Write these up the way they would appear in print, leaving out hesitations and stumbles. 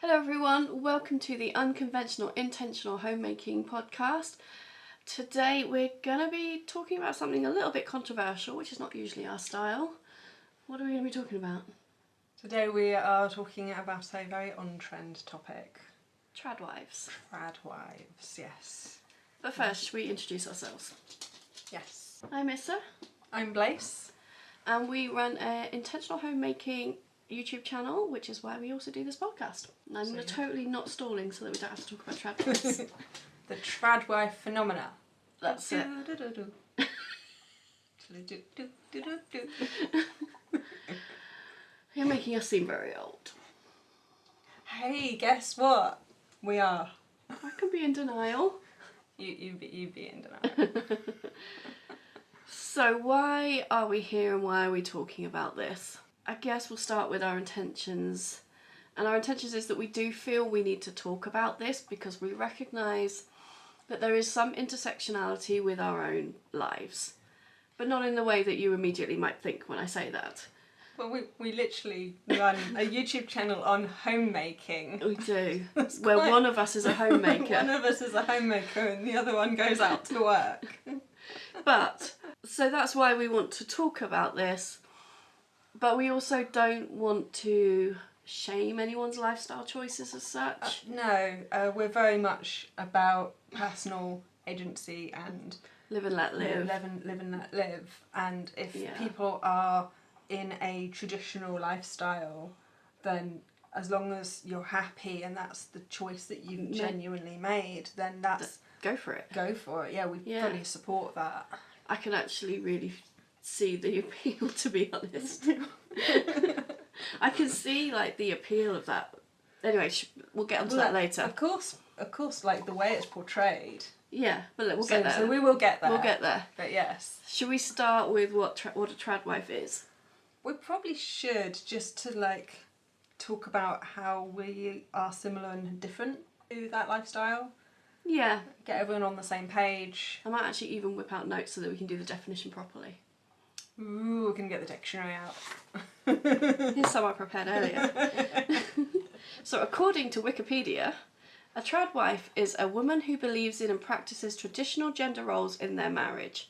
Hello everyone, welcome to the Unconventional Intentional Homemaking podcast. Today we're going to be talking about something a little bit controversial, which is not usually our style. What are we going to be talking about? Today we are talking about a very on-trend topic. Tradwives. Tradwives, yes. But first, should we introduce ourselves? Yes. I'm Issa. I'm Blaise. And we run an intentional homemaking YouTube channel, which is why we also do this podcast. And I'm totally not stalling so that we don't have to talk about tradwives. The tradwife phenomena. That's it. You're making us seem very old. Hey, guess what? We are. I can be in denial. You be in denial. So why are we here and why are we talking about this? I guess we'll start with our intentions. And our intentions is that we do feel we need to talk about this because we recognise that there is some intersectionality with our own lives. But not in the way that you immediately might think when I say that. Well, we literally run a YouTube channel on homemaking. We do. Where one of us is a homemaker. One of us is a homemaker and the other one goes out to work. But, so that's why we want to talk about this. But we also don't want to shame anyone's lifestyle choices as such. No, we're very much about personal agency and Live and let live. Live and let live. And if people are in a traditional lifestyle, then as long as you're happy and that's the choice that you've genuinely made, then go for it. Go for it. Yeah, we fully support that. I can actually really see the appeal, to be honest. I can see like the appeal of that. Anyway, we'll get onto that later. Of course, like the way it's portrayed. Yeah, but we'll get there. So we will get there. We'll get there. But yes. Should we start with what a tradwife is? We probably should, just to talk about how we are similar and different to that lifestyle. Yeah. Get everyone on the same page. I might actually even whip out notes so that we can do the definition properly. Ooh, we can get the dictionary out. Here's some I prepared earlier. So according to Wikipedia, a tradwife is a woman who believes in and practices traditional gender roles in their marriage.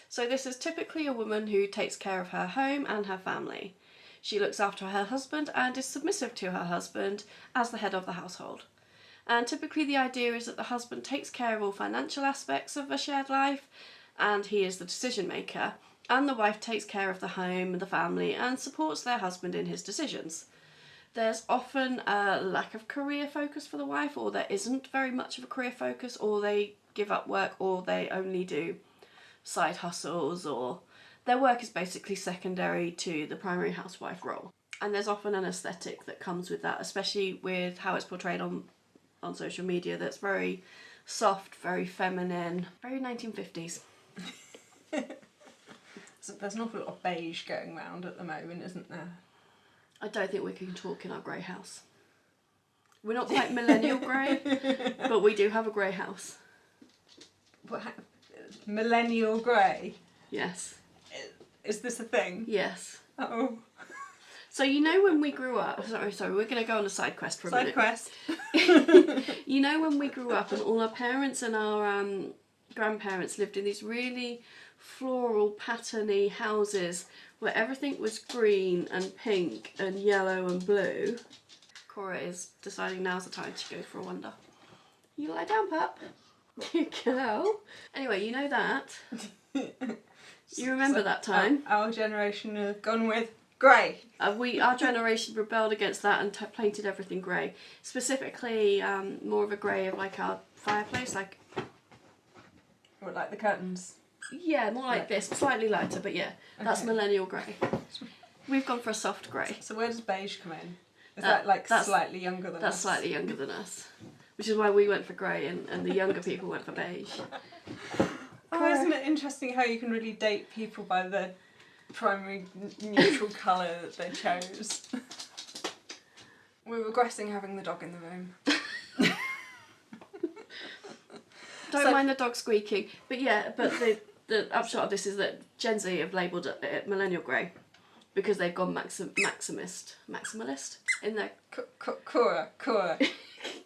So this is typically a woman who takes care of her home and her family. She looks after her husband and is submissive to her husband as the head of the household. And typically the idea is that the husband takes care of all financial aspects of a shared life and he is the decision maker, and the wife takes care of the home and the family and supports their husband in his decisions. There's often a lack of career focus for the wife, or there isn't very much of a career focus, or they give up work, or they only do side hustles, or their work is basically secondary to the primary housewife role. And there's often an aesthetic that comes with that, especially with how it's portrayed on social media, that's very soft, very feminine, very 1950s. So there's an awful lot of beige going around at the moment, isn't there? I don't think we can talk in our grey house. We're not quite millennial grey, but we do have a grey house. Millennial grey? Yes. Is this a thing? Yes. Oh. So you know when we grew up, sorry, we're going to go on a side quest for a minute. Side quest. You know when we grew up and all our parents and our grandparents lived in these really floral patterny houses where everything was green and pink and yellow and blue. Cora is deciding now's the time to go for a wander. You lie down, pup. You go. Anyway, you know that. You remember that time? Our generation have gone with grey. Our generation rebelled against that and painted everything grey. Specifically, more of a grey of like our fireplace, like. Or like the curtains. Yeah, more like this, slightly lighter, but yeah, that's millennial grey. We've gone for a soft grey. So where does beige come in? Is that's slightly younger than us? That's slightly younger than us. Which is why we went for grey and the younger people went for beige. Oh, isn't it interesting how you can really date people by the primary neutral colour that they chose? We're regressing having the dog in the room. Don't mind the dog squeaking. But yeah, the upshot of this is that Gen Z have labelled it millennial grey. because they've gone maximalist in their... Cora.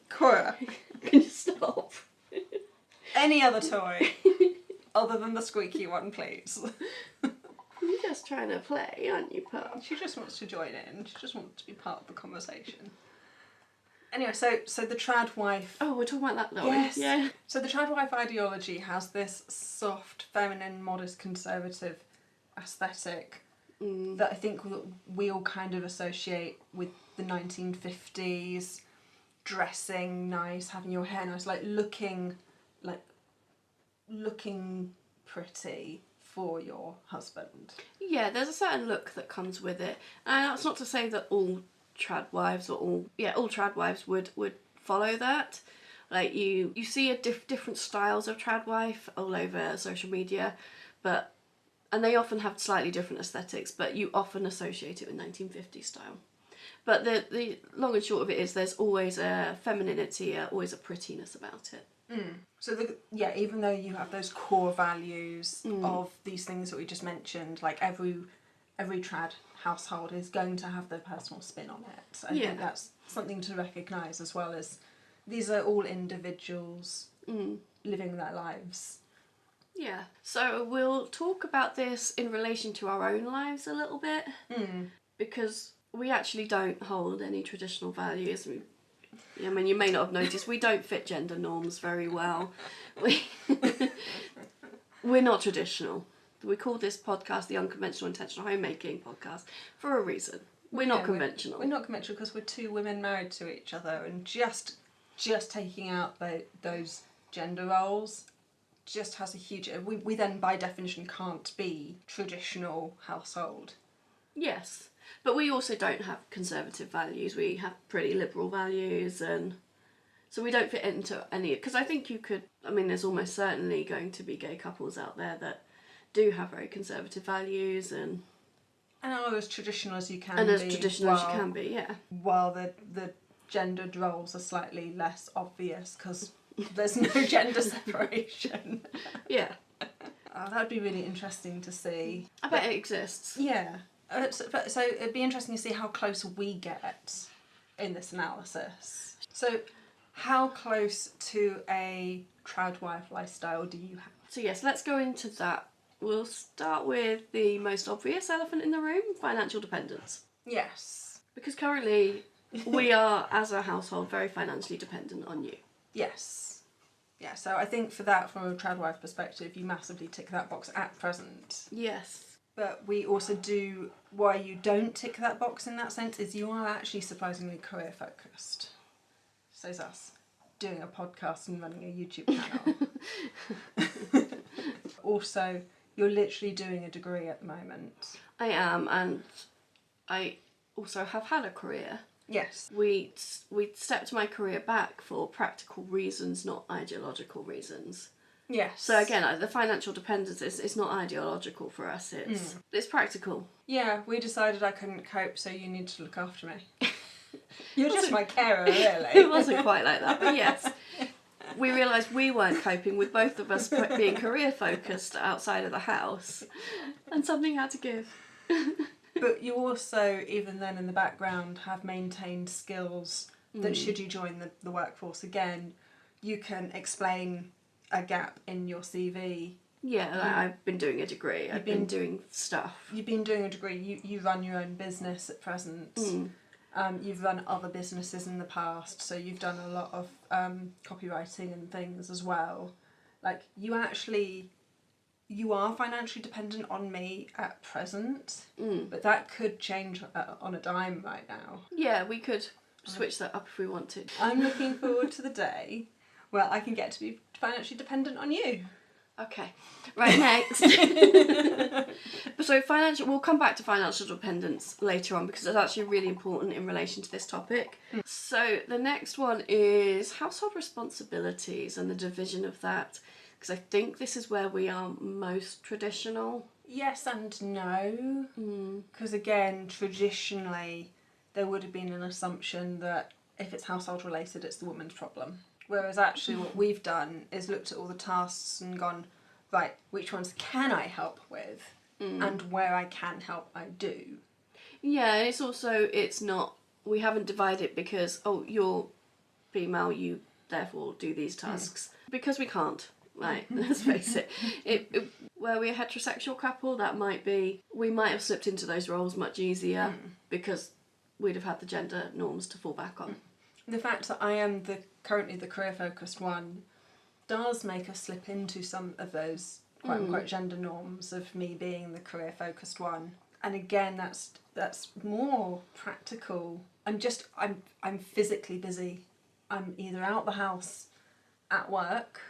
Can you stop? Any other toy other than the squeaky one, please. You're just trying to play, aren't you, Pearl? She just wants to join in. She just wants to be part of the conversation. Anyway, so the trad wife... Oh, we're talking about that though. Yes. Yeah. So the trad wife ideology has this soft, feminine, modest, conservative aesthetic that I think we all kind of associate with the 1950s, dressing nice, having your hair nice, looking pretty for your husband. Yeah, there's a certain look that comes with it. And that's not to say that all tradwives all tradwives would follow that. Like you see different styles of tradwife all over social media, and they often have slightly different aesthetics, but you often associate it with 1950s style. But the long and short of it is there's always a femininity, always a prettiness about it. So even though you have those core values of these things that we just mentioned, like every trad household is going to have their personal spin on it. I think that's something to recognise, as well as these are all individuals living their lives. Yeah, so we'll talk about this in relation to our own lives a little bit, because we actually don't hold any traditional values. I mean, you may not have noticed, we don't fit gender norms very well. We're not traditional. We call this podcast the Unconventional Intentional Homemaking podcast for a reason. We're not conventional. We're not conventional because we're two women married to each other, and just taking out those gender roles just has a huge... We then, by definition, can't be traditional household. Yes, but we also don't have conservative values. We have pretty liberal values, and so we don't fit into any... Because I think there's almost certainly going to be gay couples out there that do have very conservative values and are as traditional as you can be. And as be, traditional as you can be, yeah. While the gendered roles are slightly less obvious because there's no gender separation. Yeah. That'd be really interesting to see. I bet it exists. Yeah. So it'd be interesting to see how close we get in this analysis. So how close to a tradwife lifestyle do you have? So yes, let's go into that. We'll start with the most obvious elephant in the room, financial dependence. Yes. Because currently we are, as a household, very financially dependent on you. Yes. Yeah, so I think for that, from a tradwife perspective, you massively tick that box at present. Yes. But we also do, why you don't tick that box in that sense is you are actually surprisingly career focused. So's us, doing a podcast and running a YouTube channel. Also, you're literally doing a degree at the moment. I am, and I also have had a career. Yes. We stepped my career back for practical reasons, not ideological reasons. Yes. So again, the financial dependence is not ideological for us, it's practical. Yeah, we decided I couldn't cope, so you need to look after me. You're just my carer, really. It wasn't quite like that, but yes. We realised we weren't coping with both of us being career focused outside of the house, and something had to give. But you also, even then in the background, have maintained skills that should you join the workforce again, you can explain a gap in your CV. Yeah, I've been doing a degree. I've been doing stuff. You've been doing a degree. You run your own business at present. You've run other businesses in the past, so you've done a lot of copywriting and things as well. Like, you are financially dependent on me at present, but that could change on a dime right now. Yeah, we could switch that up if we want to. I'm looking forward to the day where I can get to be financially dependent on you. Okay, right, next. So we'll come back to financial dependence later on because it's actually really important in relation to this topic. So the next one is household responsibilities and the division of that, because I think this is where we are most traditional. Yes and no, because again, traditionally there would have been an assumption that if it's household related, it's the woman's problem. Whereas actually what we've done is looked at all the tasks and gone, right, which ones can I help with? And where I can help, I do. Yeah, it's also, it's not, we haven't divided it because, oh, you're female, you therefore do these tasks. Because we can't. Like, let's face it. Where we're a heterosexual couple, that might be, we might have slipped into those roles much easier because we'd have had the gender norms to fall back on. The fact that I am currently the career-focused one does make us slip into some of those quote-unquote gender norms of me being the career-focused one. And again, that's more practical. I'm physically busy. I'm either out the house at work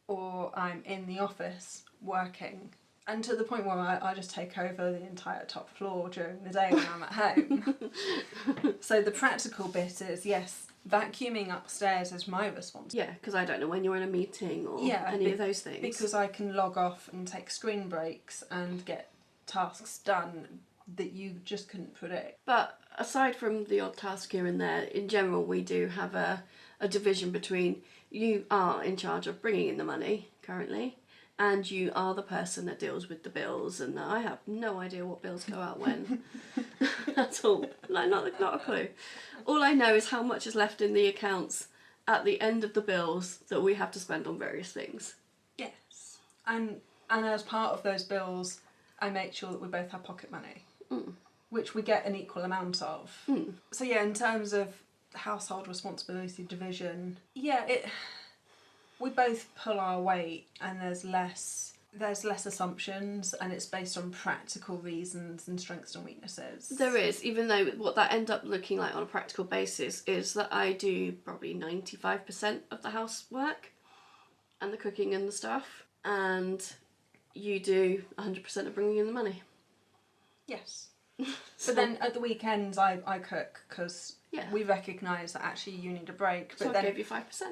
or I'm in the office working. And to the point where I just take over the entire top floor during the day when I'm at home. So the practical bit is, yes, vacuuming upstairs is my responsibility. Yeah, because I don't know when you're in a meeting or any of those things. Because I can log off and take screen breaks and get tasks done that you just couldn't predict. But aside from the odd task here and there, in general we do have a division between you are in charge of bringing in the money currently, and you are the person that deals with the bills, and I have no idea what bills go out when. At all. Like, not a clue. All I know is how much is left in the accounts at the end of the bills that we have to spend on various things. Yes. And as part of those bills, I make sure that we both have pocket money, which we get an equal amount of. So yeah, in terms of household responsibility division, we both pull our weight, and there's less assumptions, and it's based on practical reasons and strengths and weaknesses. There is, even though what that ends up looking like on a practical basis is that I do probably 95% of the housework and the cooking and the stuff, and you do 100% of bringing in the money. Yes. But then at the weekends I cook because we recognise that actually you need a break. But so I gave you 5%.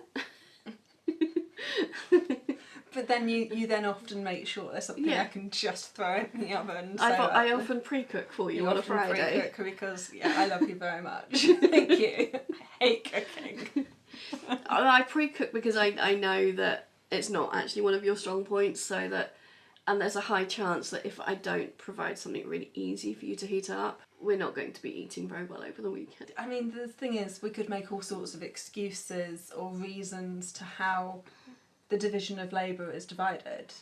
But then you then often make sure there's something I can just throw in the oven. So I often pre-cook for you on a Friday. Pre-cook because I love you very much. Thank you. I hate cooking. I pre-cook because I know that it's not actually one of your strong points, and there's a high chance that if I don't provide something really easy for you to heat up, we're not going to be eating very well over the weekend. I mean, the thing is, we could make all sorts of excuses or reasons to how the division of labour is divided.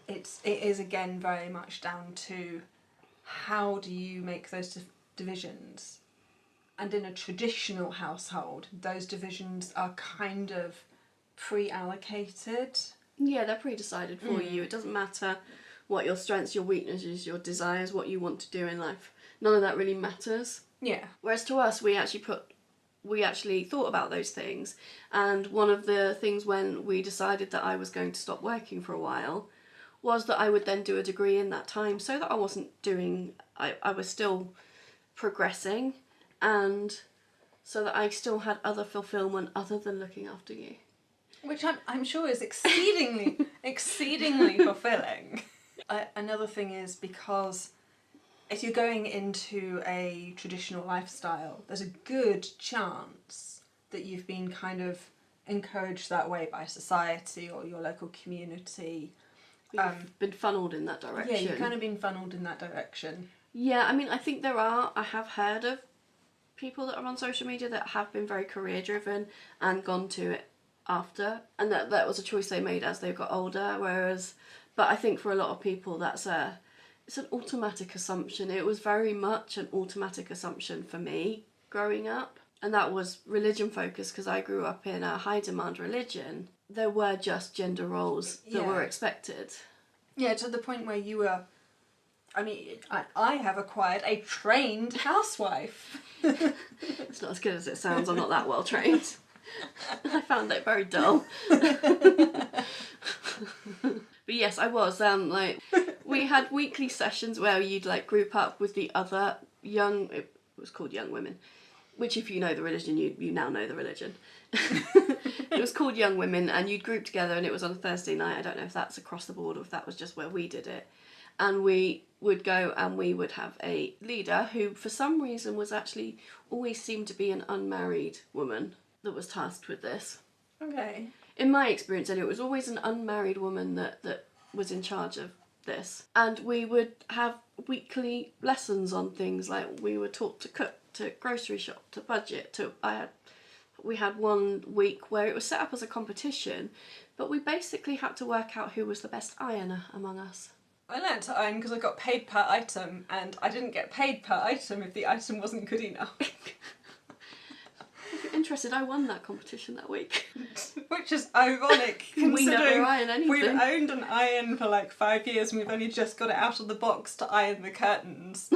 It is again very much down to how do you make those divisions. And in a traditional household, those divisions are kind of pre-allocated. Yeah, they're pre-decided for you. It doesn't matter what your strengths, your weaknesses, your desires, what you want to do in life. None of that really matters. Yeah. Whereas to us, we actually thought about those things, and one of the things when we decided that I was going to stop working for a while was that I would then do a degree in that time, so that I wasn't doing, I was still progressing, and so that I still had other fulfillment other than looking after you. Which I'm sure is exceedingly fulfilling. Another thing is, because if you're going into a traditional lifestyle, there's a good chance that you've been kind of encouraged that way by society or your local community. You've been funneled in that direction. Yeah, you've kind of been funneled in that direction. Yeah, I mean, I think I have heard of people that are on social media that have been very career driven and gone to it after, and that was a choice they made as they got older, but I think for a lot of people it's an automatic assumption. It was very much an automatic assumption for me growing up, and that was religion focused because I grew up in a high demand religion. There were just gender roles that were expected. Yeah, to the point where you were, I mean, I have acquired a trained housewife. It's not as good as it sounds. I'm not that well trained. I found it very dull. But yes, I was. We had weekly sessions where you'd group up with the other it was called Young Women, which if you know the religion, you now know the religion. It was called Young Women, and you'd group together, and it was on a Thursday night. I don't know if that's across the board or if that was just where we did it. And we would go and we would have a leader who, for some reason, was actually always seemed to be an unmarried woman that was tasked with this. Okay. In my experience, and it was always an unmarried woman that was in charge of this. And we would have weekly lessons on things, like we were taught to cook, to grocery shop, to budget, we had one week where it was set up as a competition, but we basically had to work out who was the best ironer among us. I learnt to iron because I got paid per item, and I didn't get paid per item if the item wasn't good enough. If you're interested, I won that competition that week. Which is ironic, considering We never iron anything. we've owned an iron for like 5 years and we've only just got it out of the box to iron the curtains.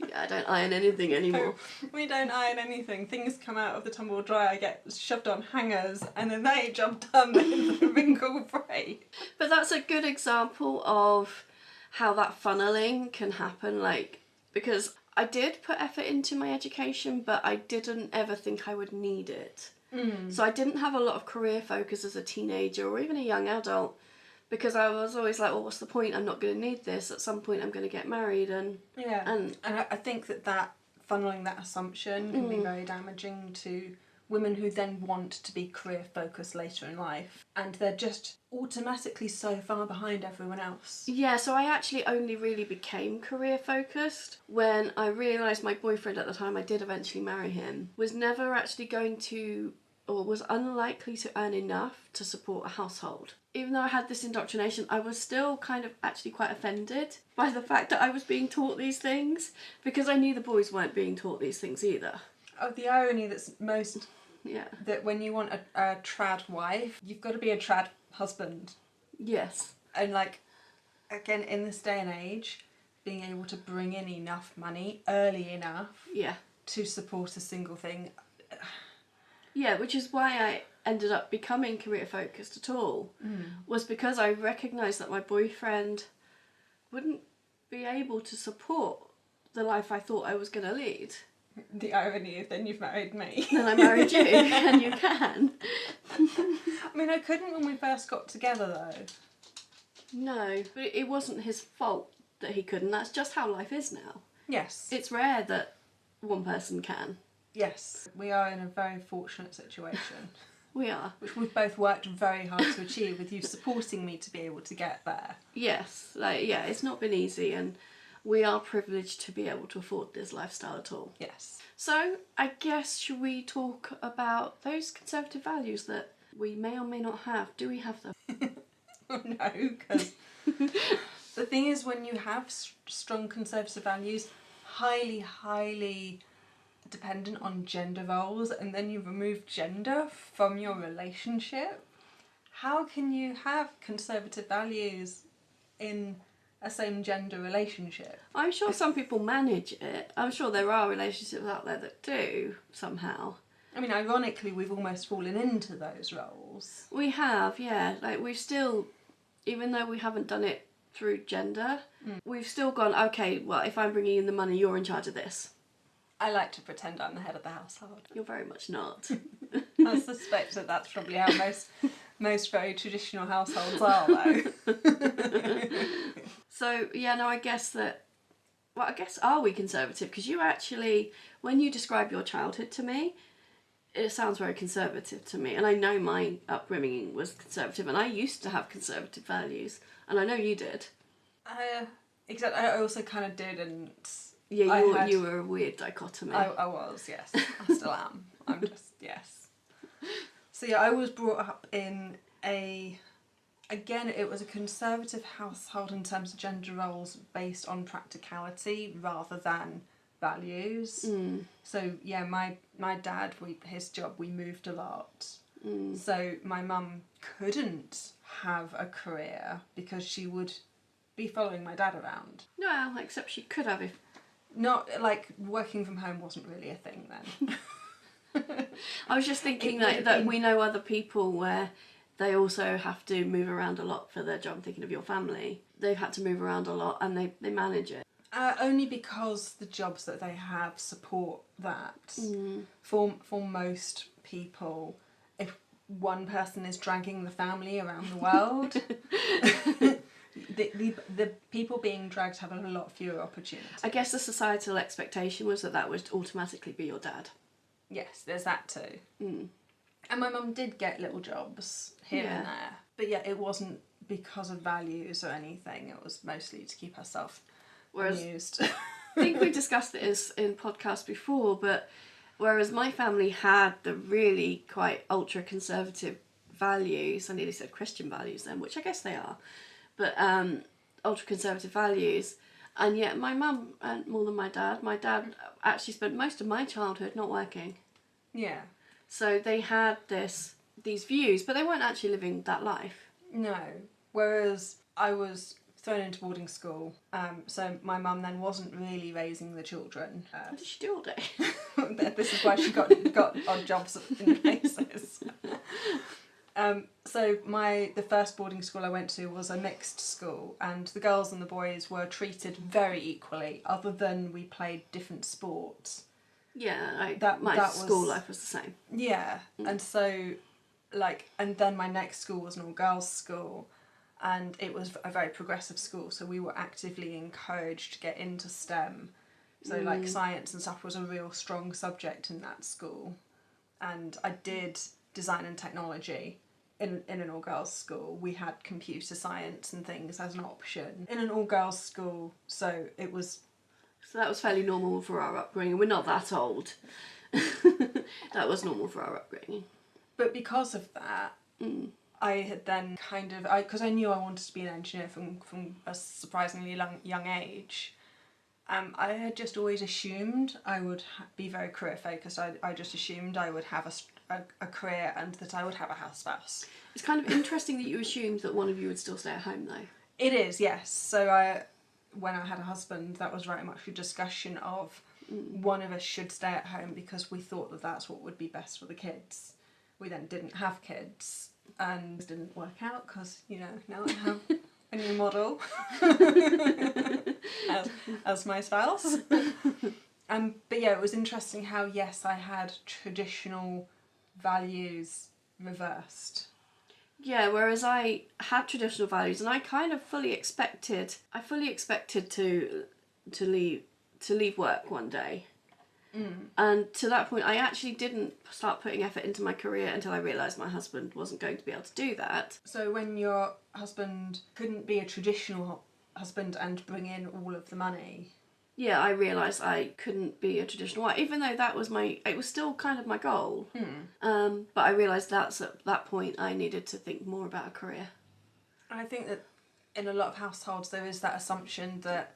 Yeah, I don't iron anything anymore. We don't iron anything. Things come out of the tumble dryer, get shoved on hangers, and then they job done, the wrinkle free. But that's a good example of how that funneling can happen, like, because I did put effort into my education, but I didn't ever think I would need it. So I didn't have a lot of career focus as a teenager or even a young adult, because I was always like, well, what's the point? I'm not going to need this. At some point I'm going to get married and... Yeah, and I think that funneling that assumption can be very damaging to women who then want to be career focused later in life, and they're just automatically so far behind everyone else. Yeah, so I actually only really became career focused when I realised my boyfriend at the time, I did eventually marry him, was never actually going to, or was unlikely to earn enough to support a household. Even though I had this indoctrination, I was still kind of actually quite offended by the fact that I was being taught these things, because I knew the boys weren't being taught these things either. Oh, the irony that's most... Yeah. That when you want a trad wife, you've got to be a trad husband. Yes. And like, again, in this day and age, being able to bring in enough money early enough to support a single thing. Yeah, which is why I ended up becoming career focused at all, was because I recognised that my boyfriend wouldn't be able to support the life I thought I was going to lead. The irony is then you've married me. Then I married you, and you can. I mean, I couldn't when we first got together though. No, but it wasn't his fault that he couldn't. That's just how life is now. Yes. It's rare that one person can. Yes. We are in a very fortunate situation. We are. Which we've both worked very hard to achieve, with you supporting me to be able to get there. Yes. It's not been easy, and we are privileged to be able to afford this lifestyle at all. Yes. So, I guess, should we talk about those conservative values that we may or may not have? Do we have them? Oh no, because the thing is, when you have strong conservative values, highly dependent on gender roles, and then you remove gender from your relationship, how can you have conservative values in a same gender relationship? I'm sure some people manage it. I'm sure there are relationships out there that do, somehow. I mean, ironically, we've almost fallen into those roles. We have, yeah. Like, we've still, even though we haven't done it through gender, we've still gone, okay, well, if I'm bringing in the money, you're in charge of this. I like to pretend I'm the head of the household. You're very much not. I suspect that that's probably how most very traditional households are, though. So, yeah, no, I guess that, well, I guess, are we conservative? Because you actually, when you describe your childhood to me, it sounds very conservative to me. And I know my upbringing was conservative, and I used to have conservative values, and I know you did. Except I also kind of didn't. Yeah, you were a weird dichotomy. I was, yes. I still am. I'm just, yes. So yeah, I was brought up in again, it was a conservative household in terms of gender roles based on practicality rather than values. So yeah, my dad, his job, we moved a lot. So my mum couldn't have a career because she would be following my dad around. No, except she could have if... Not, like, working from home wasn't really a thing then. I was just thinking that we know other people where they also have to move around a lot for their job. I'm thinking of your family. They've had to move around a lot and they manage it. Only because the jobs that they have support that. For most people, if one person is dragging the family around the world... The people being dragged have a lot fewer opportunities. I guess the societal expectation was that would automatically be your dad. Yes, there's that too. And my mum did get little jobs here and there. But yeah, it wasn't because of values or anything. It was mostly to keep herself amused. I think we discussed this in podcasts before, but whereas my family had the really quite ultra conservative values, I nearly said Christian values then, which I guess they are, but ultra conservative values, and yet my mum earned more than my dad. My dad actually spent most of my childhood not working. Yeah. So they had these views, but they weren't actually living that life. No. Whereas I was thrown into boarding school, so my mum then wasn't really raising the children. What did she do all day? This is why she got odd jobs in places. So the first boarding school I went to was a mixed school, and the girls and the boys were treated very equally, other than we played different sports. Yeah, my that school was, life was the same. Yeah, and so, and then my next school was an all-girls school, and it was a very progressive school, so we were actively encouraged to get into STEM. So, science and stuff was a real strong subject in that school. And I did design and technology in an all-girls school. We had computer science and things as an option in an all-girls school, so it was... So that was fairly normal for our upbringing. We're not that old. That was normal for our upbringing. But because of that, I had then because I knew I wanted to be an engineer from a surprisingly young age, I had just always assumed I would be very career focused. I just assumed I would have a career and that I would have a house spouse. It's kind of interesting that you assumed that one of you would still stay at home, though. It is, yes. So when I had a husband, that was very much a discussion of one of us should stay at home because we thought that that's what would be best for the kids. We then didn't have kids, and it didn't work out because, now I have a new model as my spouse. But yeah, it was interesting how, yes, I had traditional values reversed. Yeah, whereas I had traditional values, and I kind of fully expected to leave work one day. And to that point, I actually didn't start putting effort into my career until I realised my husband wasn't going to be able to do that. So when your husband couldn't be a traditional husband and bring in all of the money... Yeah, I realised I couldn't be a traditional wife, even though it was still kind of my goal. But I realised at that point I needed to think more about a career. And I think that in a lot of households there is that assumption that,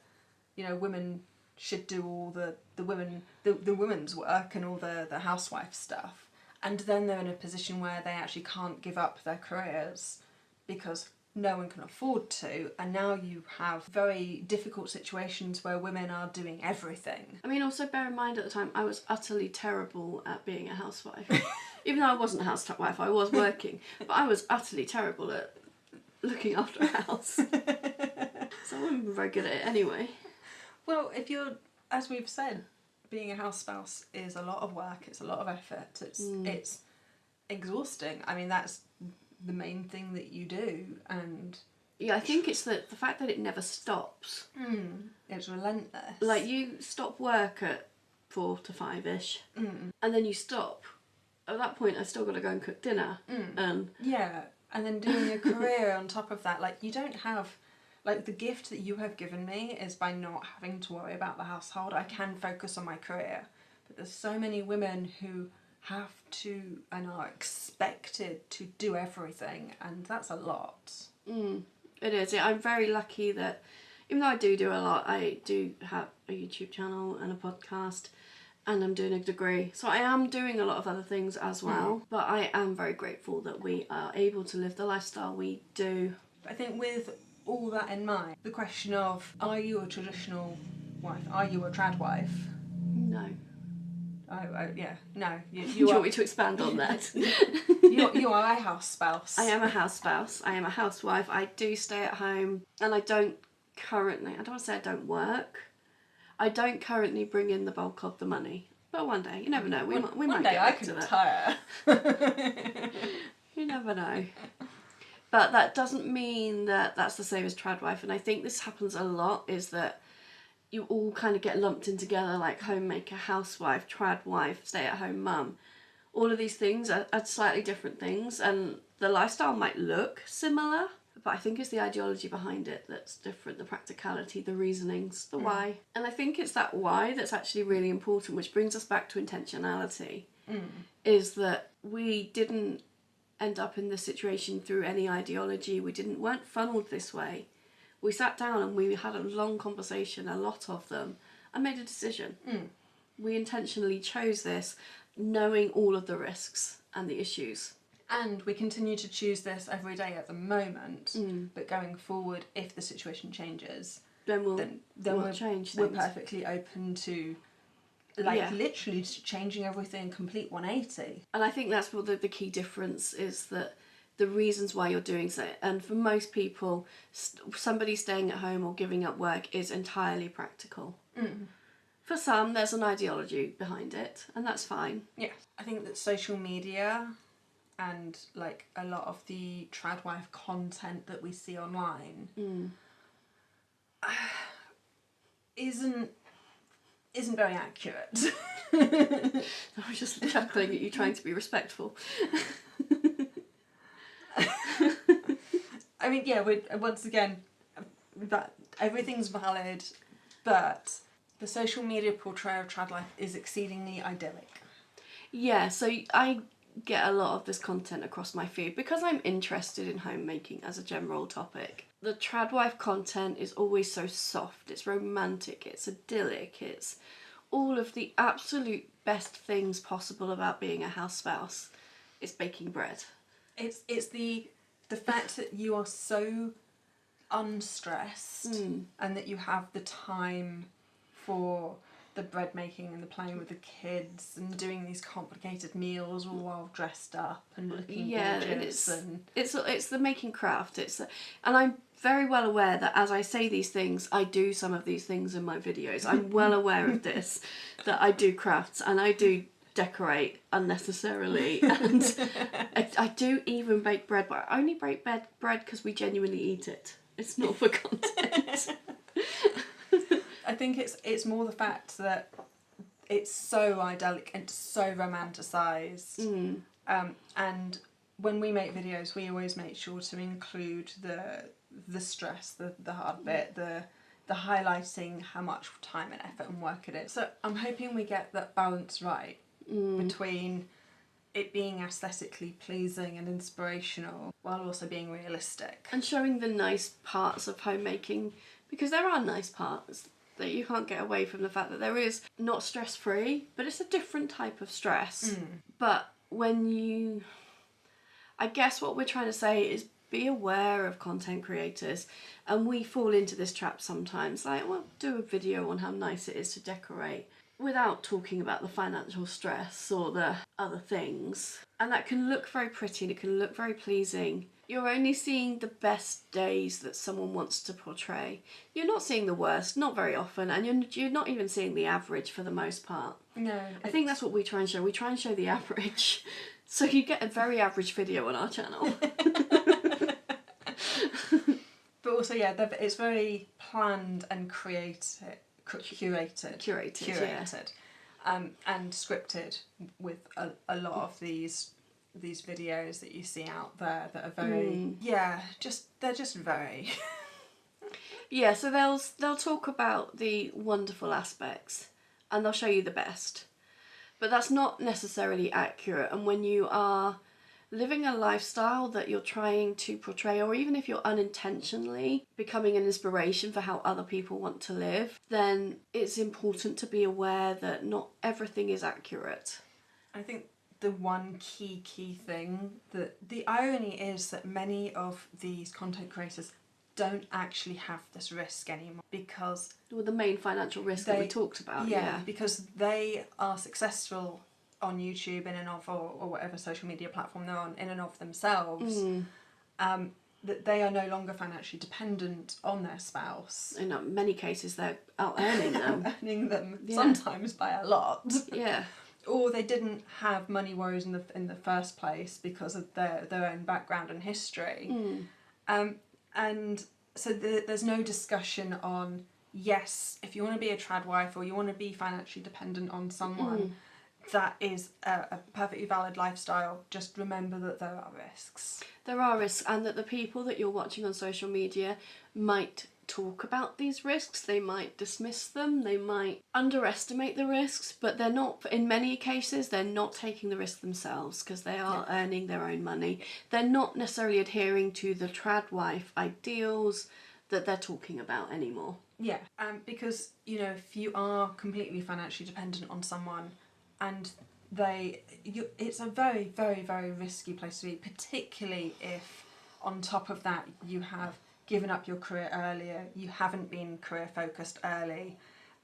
women should do all the women's work and all the housewife stuff, and then they're in a position where they actually can't give up their careers because no one can afford to, and now you have very difficult situations where women are doing everything. I mean, also bear in mind at the time I was utterly terrible at being a housewife. Even though I wasn't a housewife, I was working, but I was utterly terrible at looking after a house. So I wasn't very good at it anyway. Well, if you're, as we've said, being a house spouse is a lot of work, it's a lot of effort, it's exhausting. I mean, that's the main thing that you do, and... Yeah, I think it's the fact that it never stops. It's relentless. Like, you stop work at 4 to 5-ish, and then you stop. At that point, I've still got to go and cook dinner. Yeah, and then doing a career on top of that, you don't have... the gift that you have given me is by not having to worry about the household. I can focus on my career. But there's so many women who have to and are expected to do everything, and that's a lot. It is. Yeah, I'm very lucky that, even though I do a lot, I do have a YouTube channel and a podcast, and I'm doing a degree. So I am doing a lot of other things as well. But I am very grateful that we are able to live the lifestyle we do. I think with all that in mind, the question of, are you a traditional wife? Are you a trad wife? No. No. Do you want me to expand on that? you are a house spouse. I am a house spouse. I am a housewife. I do stay at home, and I don't want to say I don't work. I don't currently bring in the bulk of the money. But one day, you never know. We might get back to that. One day I can retire. You never know. But that doesn't mean that that's the same as tradwife, and I think this happens a lot, is that you all kind of get lumped in together, like homemaker, housewife, tradwife, stay-at-home mum. All of these things are slightly different things, and the lifestyle might look similar, But I think it's the ideology behind it that's different, the practicality, the reasonings, the why. And I think it's that why that's actually really important, which brings us back to intentionality, is that we didn't end up in this situation through any ideology. We weren't funneled this way. We sat down and we had a long conversation, a lot of them, and made a decision. We intentionally chose this, knowing all of the risks and the issues. And we continue to choose this every day at the moment, but going forward, if the situation changes, Then we'll we're, change we're things. perfectly open to literally changing everything, complete 180. And I think that's what the key difference is, that the reasons why you're doing so. And for most people, somebody staying at home or giving up work is entirely practical. For some, there's an ideology behind it, and that's fine. Yeah, I think that social media and like a lot of the tradwife content that we see online isn't very accurate. I was just chuckling at you trying to be respectful. I mean, yeah, once again, that everything's valid, but the social media portrayal of trad life is exceedingly idyllic. Yeah, so I get a lot of this content across my feed because I'm interested in homemaking as a general topic. The tradwife content is always so soft, it's romantic, it's idyllic, it's all of the absolute best things possible about being a house spouse. It's baking bread. It's the fact that you are so unstressed and that you have the time for the bread making and the playing with the kids and doing these complicated meals all while dressed up and looking gorgeous. It's the making craft. And I'm very well aware that as I say these things, I do some of these things in my videos. I'm well aware of this, that I do crafts and I do decorate unnecessarily, and I do even bake bread, but I only bake bread because we genuinely eat it. It's not for content. I think it's more the fact that it's so idyllic and so romanticised. And when we make videos, we always make sure to include the stress, the hard bit, the highlighting how much time and effort and work it is. So I'm hoping we get that balance right between it being aesthetically pleasing and inspirational while also being realistic. And showing the nice parts of homemaking, because there are nice parts. That you can't get away from the fact that there is not stress-free, but it's a different type of stress. But I guess what we're trying to say is be aware of content creators, and we fall into this trap sometimes, like, well, do a video on how nice it is to decorate without talking about the financial stress or the other things. And that can look very pretty and it can look very pleasing. You're only seeing the best days that someone wants to portray. You're not seeing the worst, not very often, and you're not even seeing the average for the most part. No. I think that's what we try and show. We try and show the average. So you get a very average video on our channel. But also, yeah, it's very planned and curated, and scripted with a lot of these videos that you see out there that are very they're just very yeah. So they'll talk about the wonderful aspects and they'll show you the best, but that's not necessarily accurate. And when you are living a lifestyle that you're trying to portray, or even if you're unintentionally becoming an inspiration for how other people want to live, then it's important to be aware that not everything is accurate. I think the one key thing, that the irony is that many of these content creators don't actually have this risk anymore, because the main financial risk that we talked about. Because they are successful on YouTube in and of, or whatever social media platform they're on, in and of themselves, that they are no longer financially dependent on their spouse. In many cases, they're out earning them. Sometimes by a lot. Yeah. Or they didn't have money worries in the first place because of their own background and history. And so there's no discussion on, yes, if you want to be a tradwife or you want to be financially dependent on someone, that is a perfectly valid lifestyle. Just remember that there are risks. There are risks, and that the people that you're watching on social media might talk about these risks, they might dismiss them, they might underestimate the risks, but they're not, in many cases, they're not taking the risk themselves because they are earning their own money. They're not necessarily adhering to the tradwife ideals that they're talking about anymore. Yeah, because, you know, if you are completely financially dependent on someone and it's a very, very, very risky place to be, particularly if on top of that you have given up your career earlier, you haven't been career focused early,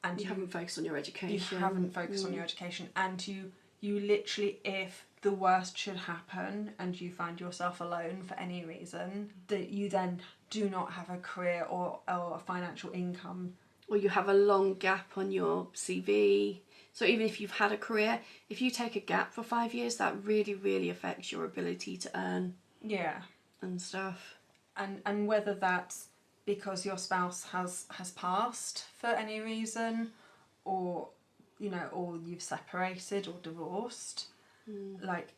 and you haven't focused on your education. You haven't focused on your education, and you literally, if the worst should happen and you find yourself alone for any reason, that you then do not have a career or a financial income. Or you have a long gap on your CV. So even if you've had a career, if you take a gap for 5 years, that really, really affects your ability to earn. Yeah. And stuff. And whether that's because your spouse has passed for any reason, or, you know, or you've separated or divorced, like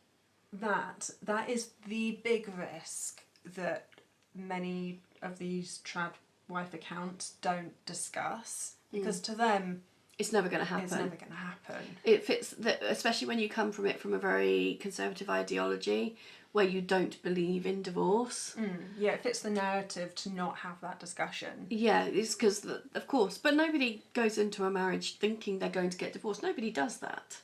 that is the big risk that many of these tradwife accounts don't discuss, because to them it's never going to happen. It's never going to happen. It fits, especially when you come from it from a very conservative ideology where you don't believe in divorce. Yeah, it fits the narrative to not have that discussion. Yeah, it's because, of course, but nobody goes into a marriage thinking they're going to get divorced. Nobody does that.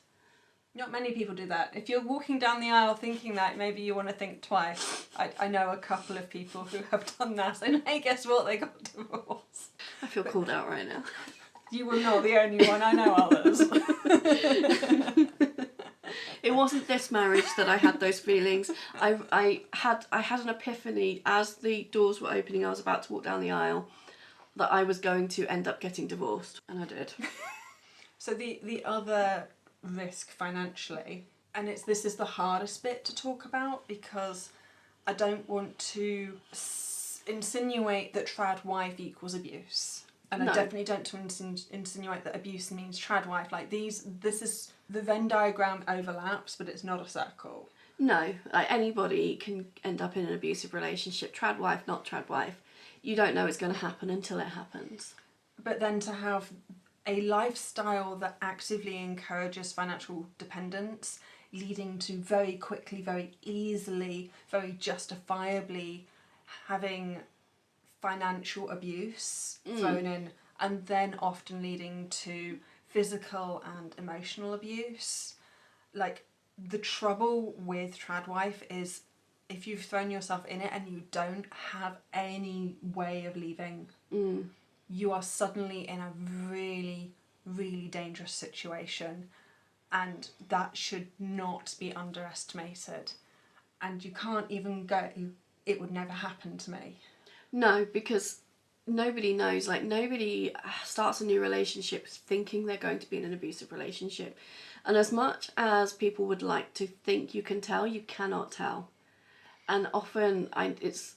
Not many people do that. If you're walking down the aisle thinking that, maybe you want to think twice. I know a couple of people who have done that, and hey, guess what? They got divorced. I feel called out right now. You were not the only one, I know others. It wasn't this marriage that I had those feelings. I had an epiphany as the doors were opening. I was about to walk down the aisle that I was going to end up getting divorced, and I did. So the other risk financially, and this is the hardest bit to talk about, because I don't want to insinuate that tradwife equals abuse. And No. I definitely don't want to insinuate that abuse means tradwife. Like this is, the Venn diagram overlaps, but it's not a circle. No, like anybody can end up in an abusive relationship. Tradwife, not tradwife. You don't know it's going to happen until it happens. But then to have a lifestyle that actively encourages financial dependence, leading to very quickly, very easily, very justifiably having financial abuse thrown in, and then often leading to physical and emotional abuse. Like, the trouble with tradwife is if you've thrown yourself in it and you don't have any way of leaving, you are suddenly in a really, really dangerous situation, and that should not be underestimated. And you can't even go, it would never happen to me. No, because nobody knows. Like, nobody starts a new relationship thinking they're going to be in an abusive relationship. And as much as people would like to think you can tell, you cannot tell. And often abuse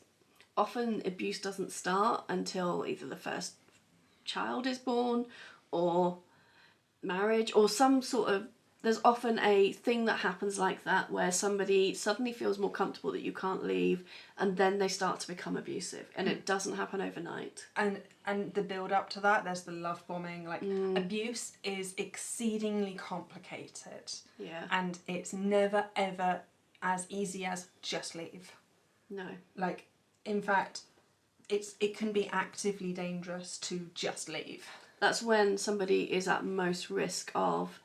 doesn't start until either the first child is born or marriage or some sort of, there's often a thing that happens like that where somebody suddenly feels more comfortable that you can't leave, and then they start to become abusive, and it doesn't happen overnight. And the build up to that, there's the love bombing. Like, abuse is exceedingly complicated. Yeah. And it's never ever as easy as just leave. No. Like, in fact, it can be actively dangerous to just leave. That's when somebody is at most risk of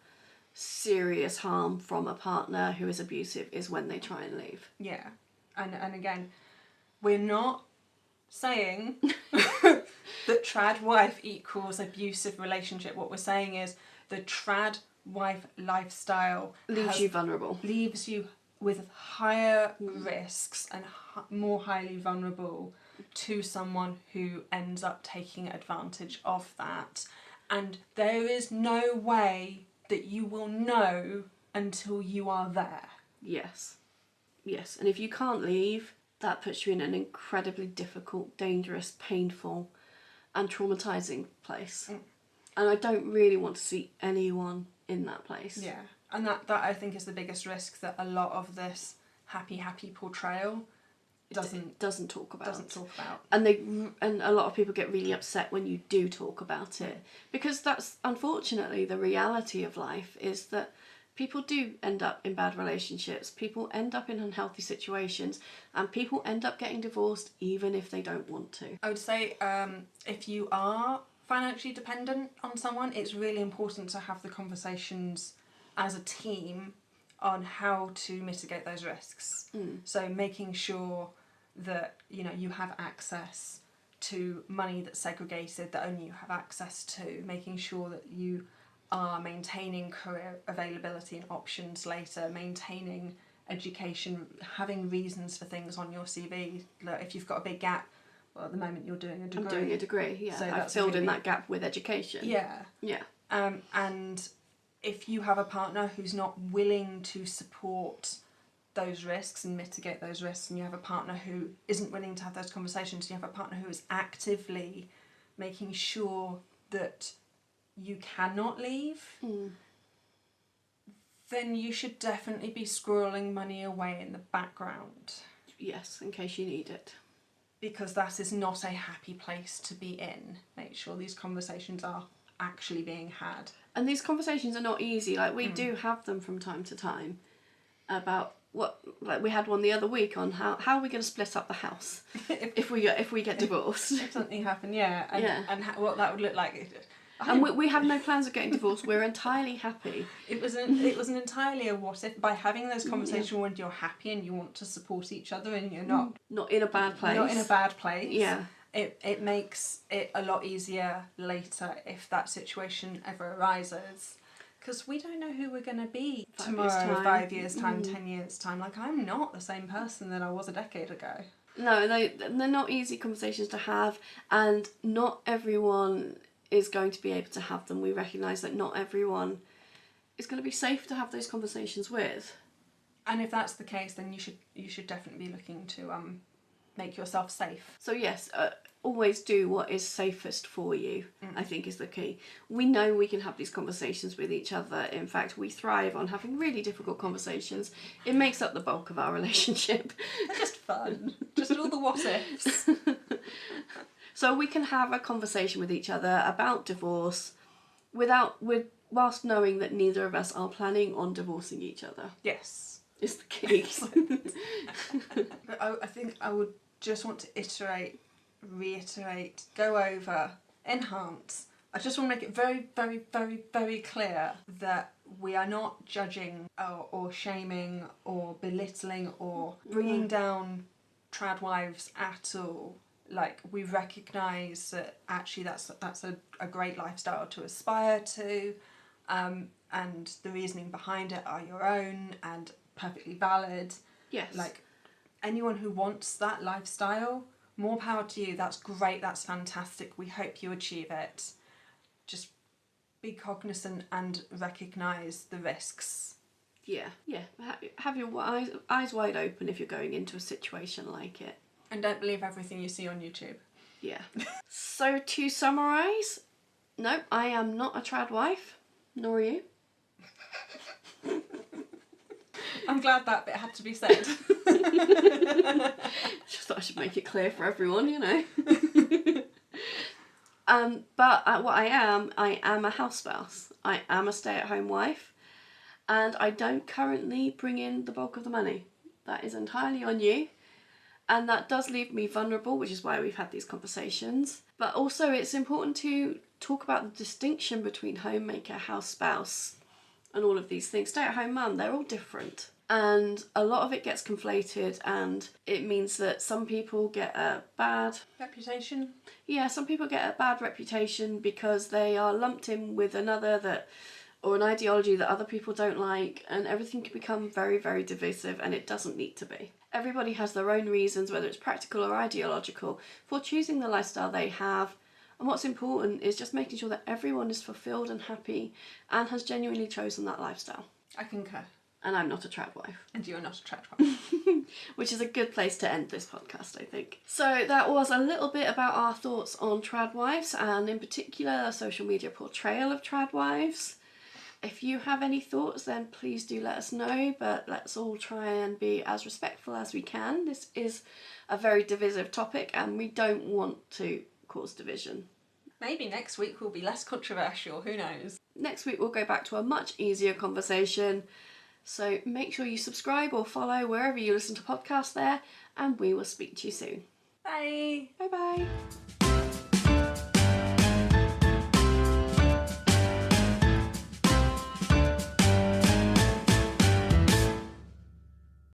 serious harm from a partner who is abusive, is when they try and leave. Yeah. And again, we're not saying that tradwife equals abusive relationship. What we're saying is the tradwife lifestyle Leaves you vulnerable. Leaves you with higher risks and more highly vulnerable to someone who ends up taking advantage of that. And there is no way that you will know until you are there. Yes. Yes. And if you can't leave, that puts you in an incredibly difficult, dangerous, painful and traumatising place. And I don't really want to see anyone in that place. Yeah, and that I think is the biggest risk, that a lot of this happy portrayal doesn't talk about. And a lot of people get really upset when you do talk about it, because that's unfortunately the reality of life, is that people do end up in bad relationships, people end up in unhealthy situations, and people end up getting divorced even if they don't want to. I would say if you are financially dependent on someone, it's really important to have the conversations as a team on how to mitigate those risks. So making sure that you have access to money that's segregated, that only you have access to, making sure that you are maintaining career availability and options later, maintaining education, having reasons for things on your CV. Like if you've got a big gap, well, at the moment you're doing a degree. I'm doing a degree, yeah. So I've filled in that gap with education. Yeah. Yeah. And if you have a partner who's not willing to support those risks and mitigate those risks, and you have a partner who isn't willing to have those conversations, you have a partner who is actively making sure that you cannot leave, then you should definitely be squirreling money away in the background. Yes, in case you need it. Because that is not a happy place to be in. Make sure these conversations are actually being had. And these conversations are not easy. Like, we do have them from time to time about we had one the other week on how are we going to split up the house if we get divorced. If something happened, yeah. And what that would look like. And we have no plans of getting divorced. We're entirely happy. It was an entirely a what if. By having those conversations when you're happy and you want to support each other and you're not in a bad place. Not in a bad place. Yeah. It makes it a lot easier later if that situation ever arises. Because we don't know who we're going to be tomorrow, 5 years' time, 10 years' time. Like, I'm not the same person that I was a decade ago. No, they're not easy conversations to have, and not everyone is going to be able to have them. We recognise that not everyone is going to be safe to have those conversations with. And if that's the case, then you should definitely be looking to make yourself safe. So yes, always do what is safest for you, I think is the key. We know we can have these conversations with each other. In fact, we thrive on having really difficult conversations. It makes up the bulk of our relationship. They're just fun. Just all the what ifs. So we can have a conversation with each other about divorce whilst knowing that neither of us are planning on divorcing each other. Yes. Is the key. But I think I would just want to reiterate, go over, enhance. I just want to make it very, very, very, very clear that we are not judging or shaming or belittling or bringing down tradwives at all. Like, we recognise that actually that's a great lifestyle to aspire to, and the reasoning behind it are your own and perfectly valid. Yes. Like, anyone who wants that lifestyle, more power to you. That's great, that's fantastic. We hope you achieve it. Just be cognizant and recognise the risks. Yeah. Have your eyes wide open if you're going into a situation like it. And don't believe everything you see on YouTube. Yeah. So to summarise, no, I am not a trad wife, nor are you. I'm glad that bit had to be said. Just thought I should make it clear for everyone, you know. But what I am a house spouse. I am a stay-at-home wife, and I don't currently bring in the bulk of the money. That is entirely on you. And that does leave me vulnerable, which is why we've had these conversations. But also it's important to talk about the distinction between homemaker, house spouse, and all of these things. Stay-at-home mum, they're all different. And a lot of it gets conflated, and it means that some people get a bad... reputation? Yeah, some people get a bad reputation because they are lumped in with another or an ideology that other people don't like, and everything can become very, very divisive, and it doesn't need to be. Everybody has their own reasons, whether it's practical or ideological, for choosing the lifestyle they have. And what's important is just making sure that everyone is fulfilled and happy and has genuinely chosen that lifestyle. I concur. And I'm not a trad wife. And you are not a trad wife. Which is a good place to end this podcast, I think. So that was a little bit about our thoughts on trad wives, and in particular a social media portrayal of trad wives. If you have any thoughts, then please do let us know, but let's all try and be as respectful as we can. This is a very divisive topic and we don't want to cause division. Maybe next week will be less controversial, who knows? Next week we'll go back to a much easier conversation. So make sure you subscribe or follow wherever you listen to podcasts there, and we will speak to you soon. Bye! Bye bye!